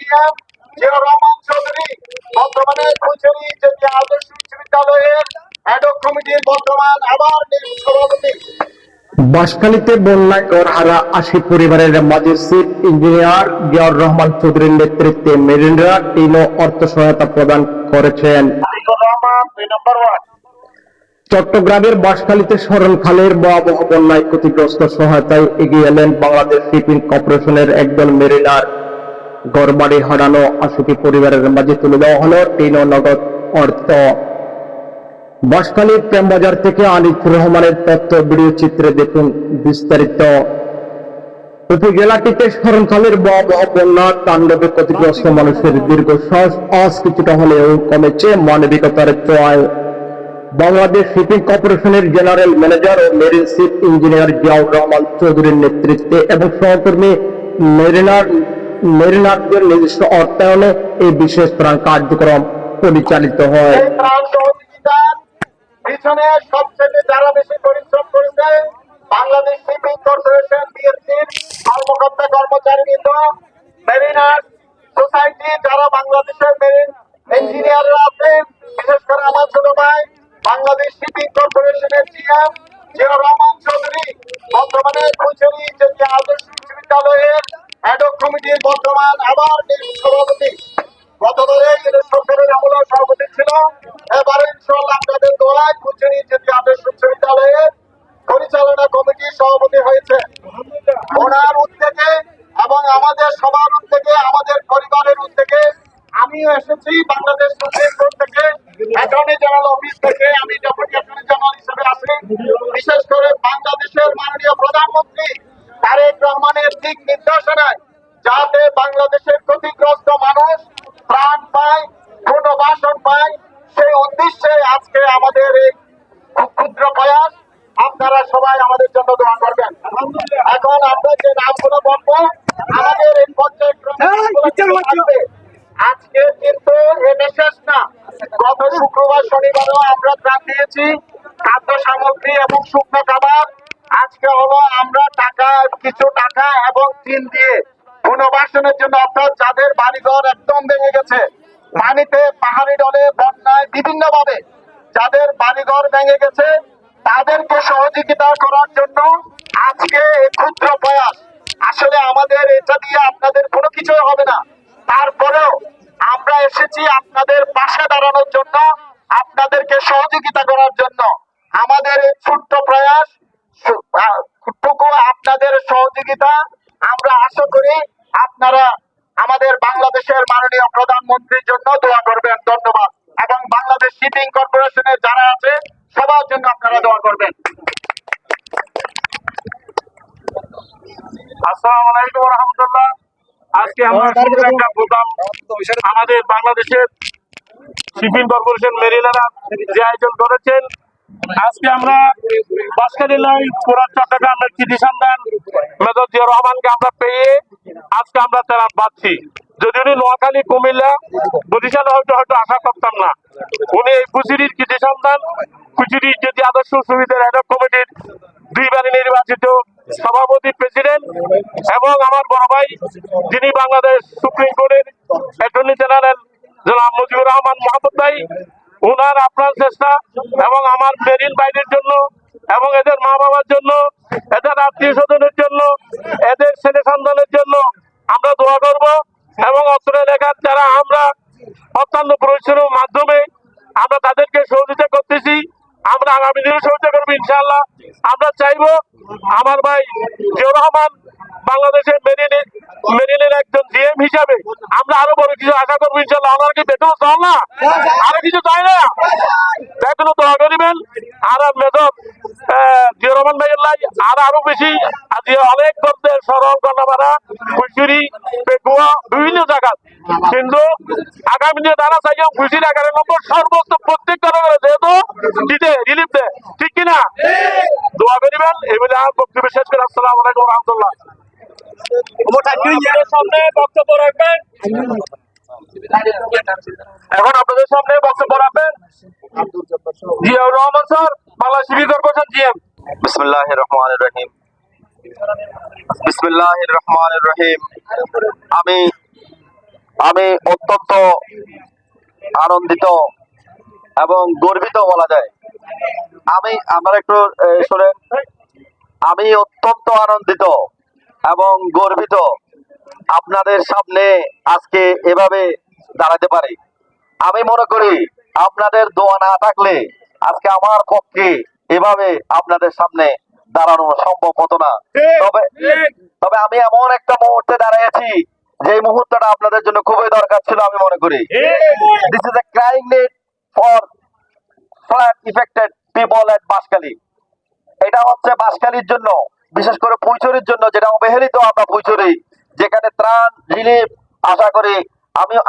GM Ziaur Rahman Chowdhury বর্তমানে ফুলছড়ি জাতীয় আদর্শ বিশ্ববিদ্যালয়ের অ্যাডহক কমিটির বর্তমান আবার সভাপতি। বাঁশখালীতে বন্যায় ঘরহারা ৮০ পরিবারের মাঝে চিফ ইঞ্জিনিয়ার জিয়াউর রহমান চৌধুরীর নেতৃত্বে মেরিনরা টিনও অর্থ সহায়তা প্রদান করেছেন। চট্টগ্রামের বাঁশখালীতে শরণখালের ভয়াবহ বন্যায় ক্ষতিগ্রস্ত সহায়তায় এগিয়ে এলেন বাংলাদেশ শিপিং কর্পোরেশনের একদল মেরিনার। ঘরবাড়ি হারানো ৮০ পরিবারের মাঝে তুলে দেওয়া হলো টিনও নগদ অর্থ। বাঁশখালীর প্রেমবাজার থেকে আনিফুর রহমানের তথ্য ভিডিও চিত্রে দেখুন বিস্তারিত। উপজেলাটিতে শরণখালের ভয়াবহ বন্যা তাণ্ডবে ক্ষতিগ্রস্ত মানুষের দীর্ঘশ্বাস আজ কিছুটা হলেও কমেছে মানবিকতার ছোঁয়ায়। বাংলাদেশ শিপিং কর্পোরেশনের জেনারেল ম্যানেজার ও marine chief engineer Ziaur Rahman চৌধুরীর নেতৃত্বে এবং সহকর্মী মেরিনারদের নিজস্ব অর্থায়নে এই বিশেষ ত্রাণ কার্যক্রম পরিচালিত হয়। পিছনে সবচেয়ে যারা বেশি পরিশ্রম করেছে বাংলাদেশ শিপিং কর্পোরেশন বিএসসির কর্মকর্তা কর্মচারীবৃন্দ, মেরিনার সোসাইটি, যারা বাংলাদেশের মেরিন ইঞ্জিনিয়াররা আছেন, বিশেষ করে আমার ছোট ভাই বাংলাদেশ শিপিং কর্পোরেশনের জিএম জিয়াউর রহমান চৌধুরী বর্তমানে ফুলছড়ি জাতীয় আদর্শ বিশ্ববিদ্যালয়ের অ্যাডহক কমিটির বর্তমান আবার সভাপতি। গতবারে সরকারের আমলে সভাপতি ছিল, এবারে ইনশাআল্লাহ আপনাদের দোয়ায় ফুলছড়ি জাতীয় আদর্শ বিশ্ববিদ্যালয়ের পরিচালনা কমিটির সভাপতি হয়েছে। ওনার উদ্যোগে এবং আমাদের সবার উদ্যোগে, আমাদের পরিবারের উদ্যোগে আমিও এসেছি বাংলাদেশ সুপ্রিম কোর্ট থেকে, অ্যাটর্নি জেনারেল অফিস থেকে আমি ডেপুটি অ্যাটর্নি জেনারেল হিসেবে আসি। বিশেষ করে বাংলাদেশের মাননীয় প্রধানমন্ত্রী তারেক রহমানের দিক নির্দেশনায় যাতে বাংলাদেশের ক্ষতিগ্রস্ত মানুষ প্রাণ পায়, পুনর্বাসন পায়, সেই উদ্দেশ্যে আজকে আমাদের এই ক্ষুদ্র প্রয়াস। আপনারা সবাই আমাদের জন্য দোয়া করবেন। এখন আমরা যে নামগুলো বলবো আমাদের এই পর্যায়ে আজকে কিন্তু এটা শেষ না। গত শুক্রবার শনিবারও আমরা ত্রাণ দিয়েছি, খাদ্য সামগ্রী এবং শুকনো খাবার। আজকে হলো আমরা কিছু টাকা এবং টিন দিয়ে পুনর্বাসনের জন্য, অর্থাৎ যাদের বাড়িঘর একদম ভেঙে গেছে পানিতে, পাহাড়ি ঢলে, বন্যায়, বিভিন্ন ভাবে যাদের বাড়িঘর ভেঙে গেছে তাদেরকে সহযোগিতা করার জন্য আজকে এই ক্ষুদ্র প্রয়াস। আসলে আমাদের এটা দিয়ে আপনাদের কোনো কিছুই হবে না, তারপরেও আমরা এসেছি আপনাদের পাশে দাঁড়ানোর জন্য, আপনাদেরকে সহযোগিতা করার জন্য। আমাদের এই ছোট্ট প্রয়াস টুকু আপনাদের সহযোগিতা আমরা আশা করি আপনারা আমাদের বাংলাদেশের মাননীয় প্রধানমন্ত্রীর জন্য দোয়া করবেন। ধন্যবাদ। এবং বাংলাদেশ শিপিং কর্পোরেশনের যারা আছে সবার জন্য আপনারা দোয়া করবেন। আসসালামু আলাইকুম ওয়া রাহমাতুল্লাহ। আজকে আমরা একটা প্রোগ্রাম আমাদের বাংলাদেশের শিপিং কর্পোরেশন মেরিনারা যে আয়োজন করেছেন। আজকে আমরা বাঁশখালী নয় পুরা চট্টগ্রামের কৃতি সন্তান মেজর জিয়াউর রহমানকে আমরা পেয়ে আজকে আমরা তারা পাচ্ছি। যদি উনি নোয়াখালী, কুমিল্লা, বরিশালে হয়তো আশা করতাম না। উনি এই ফুলছড়ির কৃতি সন্তান, ফুলছড়ি যদি আদর্শ সুবিধার অ্যাডহক কমিটির দুইবারই নির্বাচিত সভাপতি, প্রেসিডেন্ট এবং আমার বড় ভাই যিনি বাংলাদেশ সুপ্রিম কোর্টের অ্যাটর্নি জেনারেল জনাব মুজিবুর রহমান মাহমুদ ভাই, ওনার আপ্রাণ চেষ্টা এবং আমার মেরিন বাইরের জন্য এবং এদের মা বাবার জন্য, এদের আত্মীয় স্বজনের জন্য, এদের ছেলে সন্তানের জন্য আমরা দোয়া করব। এবং অত্র এলাকার যারা আমরা অত্যন্ত পরিশ্রমের মাধ্যমে আমরা তাদেরকে সহযোগিতা করতেছি, আমরা আগামী দিনে সহযোগিতা করবো ইনশাআল্লাহ। আমরা চাইবো আমার ভাই জিয়াউর রহমান বাংলাদেশের মেরিনের একজন জিএম হিসাবে আমরা আরো বড় কিছু আশা করবো ইনশাআল্লাহ। আমরা কি বেতন চাও না, আরো কিছু চাই না, বেতন দোয়া করিবেন। আর মেজর জিয়াউর রহমান ভাইয়ের লাই আরো বেশি অনেক গল্পের সরল গণাবাড়া, ফুলছড়ি, পেকুয়া, বিভিন্ন জায়গা, কিন্তু আগামী দিনে তারা চাই ফুলছড়ি 11 নম্বর সর্বোচ্চ প্রত্যেক করে যেহেতু দিতে রিলিফ দেয়, ঠিক কিনা? দোয়া করিবেন। এই বলে আমার বক্তব্য শেষ করে আসসালামু আলাইকুম ওয়া রাহমাতুল্লাহ। সামনে বক্তব্য রাখবেন, এখন আপনাদের সামনে বক্তব্য রাখবেন Ziaur Rahman sir, Bangladesh shipping corporation GM. বিসমিল্লাহির রহমানির রহিম। বিসমিল্লাহির রহমানির রহিম। আমি আমি অত্যন্ত আনন্দিত এবং গর্বিত বলা যায়। আপনারা একটু শুনেন, আমি অত্যন্ত আনন্দিত এবং গর্বিত আপনাদের সামনে আজকে এভাবে দাঁড়াতে পারি। আমি মনে করি আপনাদের দোয়া না থাকলে আজকে আমার পক্ষে এভাবে আপনাদের সামনে দাঁড়ানো সম্ভব হতো না। তবে তবে আমি এমন একটা মুহূর্তে দাঁড়িয়েছি যে মুহূর্তটা আপনাদের জন্য খুবই দরকার ছিল আমি মনে করি। This is a crying need for flood affected people at Banshkhali. এটা হচ্ছে বাঁশখালীর জন্য, বিশেষ করে ফুলছড়ির জন্য, যেটা অবহেলিত আমরা ফুলছড়ি, যেখানে ত্রাণ রিলিফ আশা করি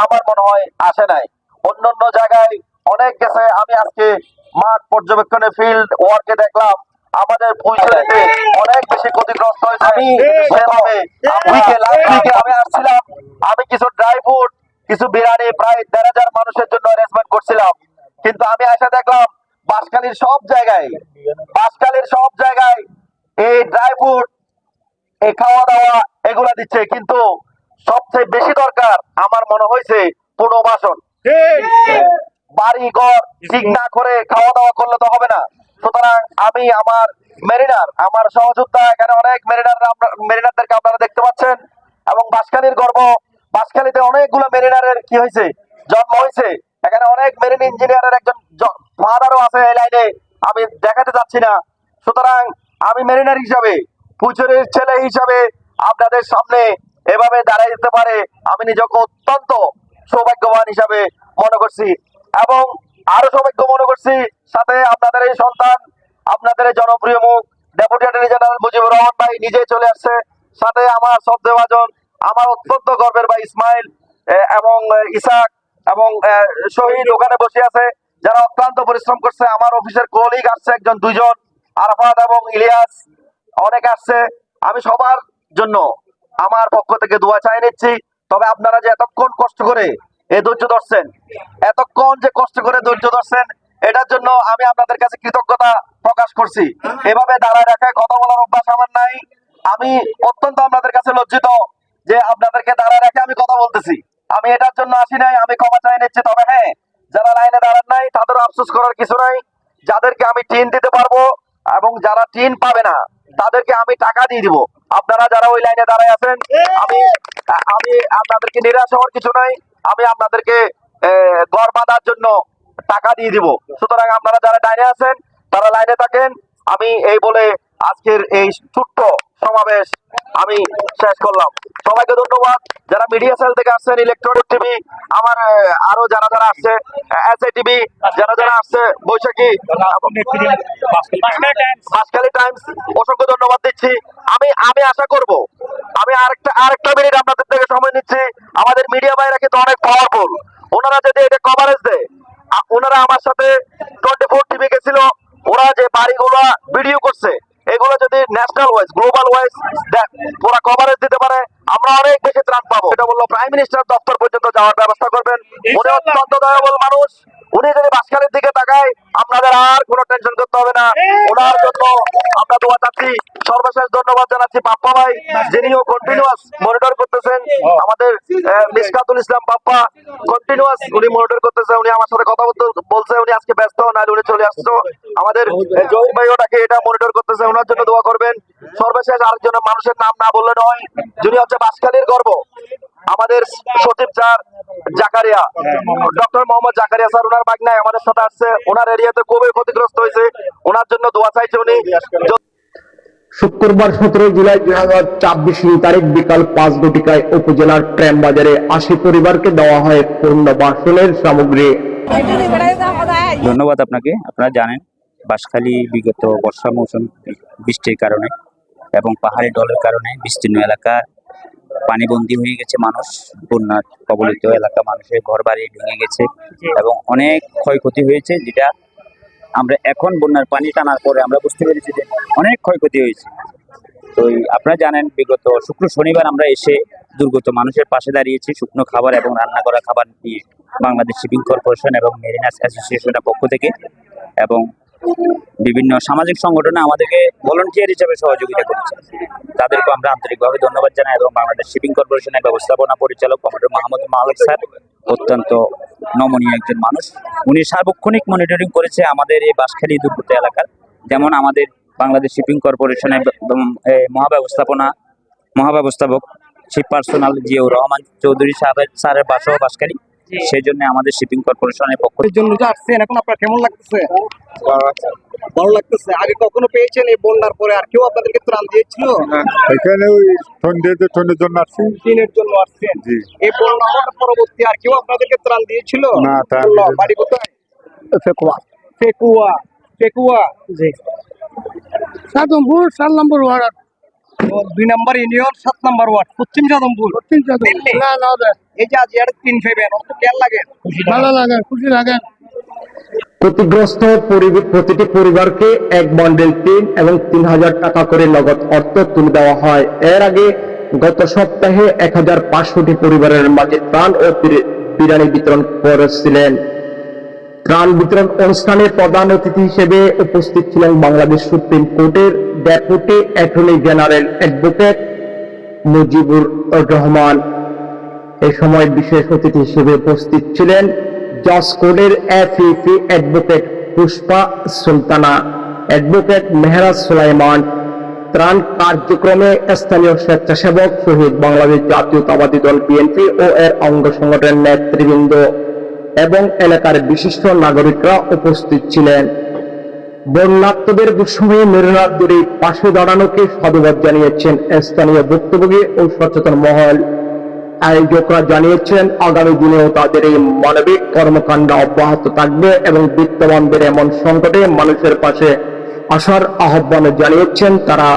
আমার মনে হয় আসে নাই। অন্যান্য জায়গায় অনেক গেছে। আমি আজকে মাঠ পর্যবেক্ষণে ফিল্ড ওয়ার্কে দেখলাম আমাদের ফুলছড়িতে অনেক বেশি ক্ষতিগ্রস্ত হয়েছে। আমি সেভাবে আমি আসছিলাম, আমি কিছু ড্রাই ফ্রুট, কিছু বিরিয়ানি প্রায় ১,৫০০ মানুষের জন্য অ্যারেঞ্জমেন্ট করছিলাম। কিন্তু আমি এসে দেখলাম বাঁশখালীর সব জায়গায় এই ড্রাই ফ্রুট, এই খাওয়া দাওয়া এগুলা দিচ্ছে। কিন্তু সবচেয়ে বেশি দরকার আমার মনে হয়েছে পুনর্বাসন। বাড়ি ঘর ঠিক না করে খাওয়া দাওয়া করলে তো হবে না। সুতরাং আমি আমার সহযোদ্ধা, এখানে অনেক মেরিনারদেরকে আপনারা দেখতে পাচ্ছেন, এবং বাঁশখালীর গর্ব, বাঁশখালীতে অনেকগুলো মেরিনারের কি হয়েছে, জন্ম হয়েছে। এখানে অনেক মেরিন ইঞ্জিনিয়ারের একজন ফাদারও আছে এই লাইনে, আমি দেখাতে চাচ্ছি না। সুতরাং আমি মেরিনার হিসাবে, ফুলছড়ির ছেলে হিসাবে আপনাদের সামনে এভাবে দাঁড়াই যেতে পারে আমি নিজেকে অত্যন্ত সৌভাগ্যবান হিসাবে মনে করছি, এবং আরো সৌভাগ্য মনে করছি সাথে আপনাদের এই সন্তান, আপনাদের এই জনপ্রিয় মুখ deputy attorney general Mujibur Rahman ভাই নিজে চলে আসছে। সাথে আমার শ্রদ্ধেভাজন, আমার অত্যন্ত গর্বের ভাই ইসমাইল এবং ইসাক এবং শহীদ ওখানে বসে আছে, যারা অত্যন্ত পরিশ্রম করছে। আমার অফিসের কলিগ আসছে একজন দুইজন, আরাফাত এবং ইলিয়াস অনেক আসছে। আমি সবার জন্য আমার পক্ষ থেকে দোয়া চাই নিচ্ছি। তবে আপনারা যে এতক্ষণ কষ্ট করে এই ধৈর্য ধরছেন, এটার জন্য আমি আপনাদের কাছে কৃতজ্ঞতা প্রকাশ করছি। এভাবে দাঁড়ায় রাখায় কথা বলার অভ্যাস আমার নাই। আমি অত্যন্ত আপনাদের কাছে লজ্জিত যে আপনাদেরকে দাঁড়ায় রেখে আমি কথা বলতেছি। আমি এটার জন্য আসি নাই, আমি ক্ষমা চাই নিচ্ছি। তবে হ্যাঁ, যারা লাইনে দাঁড়ান নাই তাদেরও আফসোস করার কিছু নাই। যাদেরকে আমি টিন দিতে পারবো এবং যারা টিন পাবে না তাদেরকে আমি টাকা দিয়ে দিব। আপনারা যারা ওই লাইনে দাঁড়ায় আছেন, আমি আমি আপনাদেরকে নিরাশ হওয়ার কিছু নাই। আমি আপনাদেরকে ঘর বাঁধার জন্য টাকা দিয়ে দিব। সুতরাং আপনারা যারা লাইনে আছেন তারা লাইনে থাকেন। আমি এই বলে আজকের এই ছোট্ট সমাবেশ আমি শেষ করলাম। সবাইকে ধন্যবাদ। যারা মিডিয়া সেল থেকে আসছেন, ইলেকট্রনিক টিভি, আমার আরো যারা আসছে, এসআই টিভি, যারা আসছে, বৈশাখী, বাঁশখালী টাইমস, অসংখ্য ধন্যবাদ দিচ্ছি। আমি আশা করব, আমি আরেকটা মিনিট আপনাদের থেকে সময় নিচ্ছি। আমাদের মিডিয়া ভাইরা কিন্তু অনেক পাওয়ারফুল। ওনারা যদি এটা কভারেজ দেয়, ওনারা আমার সাথে 24 টিভি গেছিল, ওরা যে বাড়িগুলো ভিডিও করছে এগুলো যদি ন্যাশনাল ওয়াইজ, গ্লোবাল ওয়াইজ পুরো কভারেজ দিতে পারে, আমরা অনেক বেশি ত্রাণ পাবো। এটা বললো প্রাইম মিনিস্টার দপ্তর পর্যন্ত যাওয়ার ব্যবস্থা করবেন। উনি অত্যন্ত দয়াবল মানুষ। উনি যদি বাঁশখালীর দিকে তাকায় আপনাদের আর কোনো টেনশন করতে হবে না। ওনার জন্য আমরা দোয়া চাচ্ছি। সর্বশেষ ধন্যবাদ জানাচ্ছি পাপ্পা ভাই, যিনিও কন্টিনিউয়াস মনিটর করতেছেন। আমাদের মিসকাতুল ইসলাম পাপ্পা কন্টিনিউয়াস উনি মনিটর করতেছে। উনি আমার সাথে কথা বলছে, উনি আজকে ব্যস্ত, নাহলে উনি চলে আসতো। আমাদের জহির ভাই ওটাকে এটা মনিটর করতেছে, ওনার জন্য দোয়া করবেন। সর্বশেষ আরেকজন মানুষের নাম না বললে নয়, যিনি হচ্ছে বাঁশখালীর গর্ব, আমাদের সচিব sir Zakaria, doctor Mohammad Zakaria sir, ওনার বাগনায় আমাদের সাথে আসছে। ওনার এরিয়াতে খুবই ক্ষতিগ্রস্ত হয়েছে, ওনার জন্য দোয়া চাইছে উনি। শুক্রবার 17 জুলাই 2024 তারিখ বিকাল 5 ঘটিকায় উপজেলার ট্রেম বাজারে 80 পরিবারকে দেওয়া হয় পুনর্বাসনের সামগ্রী। ধন্যবাদ আপনাকে। আপনারা জানেন বাঁশখালী বিগত বর্ষা মৌসুম বৃষ্টির কারণে এবং পাহাড়ি ঢলের কারণে বিস্তীর্ণ এলাকা পানিবন্দী হয়ে গেছে। মানুষ, বন্যা কবলিত এলাকা, মানুষের ঘর বাড়ি ভেঙে গেছে এবং অনেক ক্ষয়ক্ষতি হয়েছে, যেটা আমরা এখন বন্যার পানি টানার পরে আমরা বুঝতে পেরেছি যে অনেক ক্ষয়ক্ষতি হয়েছে। তো আপনারা জানেন বিগত শুক্র শনিবার আমরা এসে দুর্গত মানুষের পাশে দাঁড়িয়েছি শুকনো খাবার এবং রান্না করা খাবার নিয়ে বাংলাদেশ শিপিং কর্পোরেশন এবং মেরিনার্স অ্যাসোসিয়েশনের পক্ষ থেকে। এবং বিভিন্ন সামাজিক সংগঠনে আমাদেরকে ভলান্টিয়ার হিসেবে সহযোগিতা করেছে। তাদেরকে আমরা আন্তরিকভাবে ধন্যবাদ জানাই। এবং বাংলাদেশ শিপিং কর্পোরেশনের ব্যবস্থাপনা পরিচালক কমোডর মাহমুদ মালিক স্যার অত্যন্ত নমনীয় একজন মানুষ। উনি সার্বক্ষণিক মনিটরিং করেছে আমাদের এই বাঁশখালী দুর্গত এলাকার। যেমন আমাদের বাংলাদেশ শিপিং কর্পোরেশনের মহাব্যবস্থাপক শিপ পার্সোনাল জিয়াউর রহমান চৌধুরী স্যারের বাসাও বাঁশখালী। সেই জন্য আমাদের শিপিং কর্পোরেশনের পক্ষ জন্য যে আসছেন, এখন আপনার কেমন লাগতেছে? ভালো লাগতেছে। আগে কখনো পেয়েছেন এই বন্যার পরে? আর কেউ আপনাদেরকে ত্রাণ দিয়েছিল? এখানে ওই ঠন্ডের জন্য আসছি। দিনের জন্য আসছেন। জি। এই বন্যা হওয়ার পরবর্তী আর কেউ আপনাদেরকে ত্রাণ দিয়েছিল? না, ত্রাণ বললো, দিয়েছে। বাড়ি কোথায়? ফেকুয়া। ফেকুয়া। জি। সাদমপুর 4 নম্বর ওয়ার্ড। 2 নম্বর ইউনিয়ন 7 নম্বর ওয়ার্ড, পশ্চিম সাদমপুর। দিল্লি। না এই যে আজ এর 3 ফেবেন, অত কেন লাগে? ভালো লাগে, খুশি লাগে। ক্ষতিগ্রস্ত প্রতিটি পরিবারকে এক বান্ডেল টিন এবং 3000 টাকা করে নগদ অর্থ তুলে দেওয়া হয়। এর আগে গত সপ্তাহে 1500টি পরিবারের মাঝে ত্রাণ ও বিরিয়ানি বিতরণ করেছিলেন। ত্রাণ বিতরণ অনুষ্ঠানে প্রধান অতিথি হিসেবে উপস্থিত ছিলেন বাংলাদেশ সুপ্রিম কোর্টের deputy attorney general advocate Mujibur Rahman. এ সময় বিশেষ অতিথি হিসেবে উপস্থিত ছিলেন জজ কোর্টের FEP advocate Pushpa Sultana, advocate Mehraj Sulaiman. ত্রাণ কার্যক্রমে স্থানীয় স্বেচ্ছাসেবক শহীদ বাংলাদেশ জাতীয়তাবাদী দল বিএনপি ও এর অঙ্গ সংগঠনের নেতৃবৃন্দ এবং এলাকার বিশিষ্ট নাগরিকরা উপস্থিত ছিলেন। বন্যার্তদের দুঃসময়ে মেরিনার দূরে পাশে দাঁড়ানোকে সাধুবাদ জানিয়েছেন স্থানীয় ভুক্তভোগী ও সচেতন মহল। আয়োজকরা জানিয়েছেন আগামী দিনেও তাদের এই মানবিক কর্মকাণ্ড অব্যাহত থাকবে এবং বিত্তবানদের এমন সংকটে মানুষের পাশে আসার আহ্বান জানিয়েছেন তারা।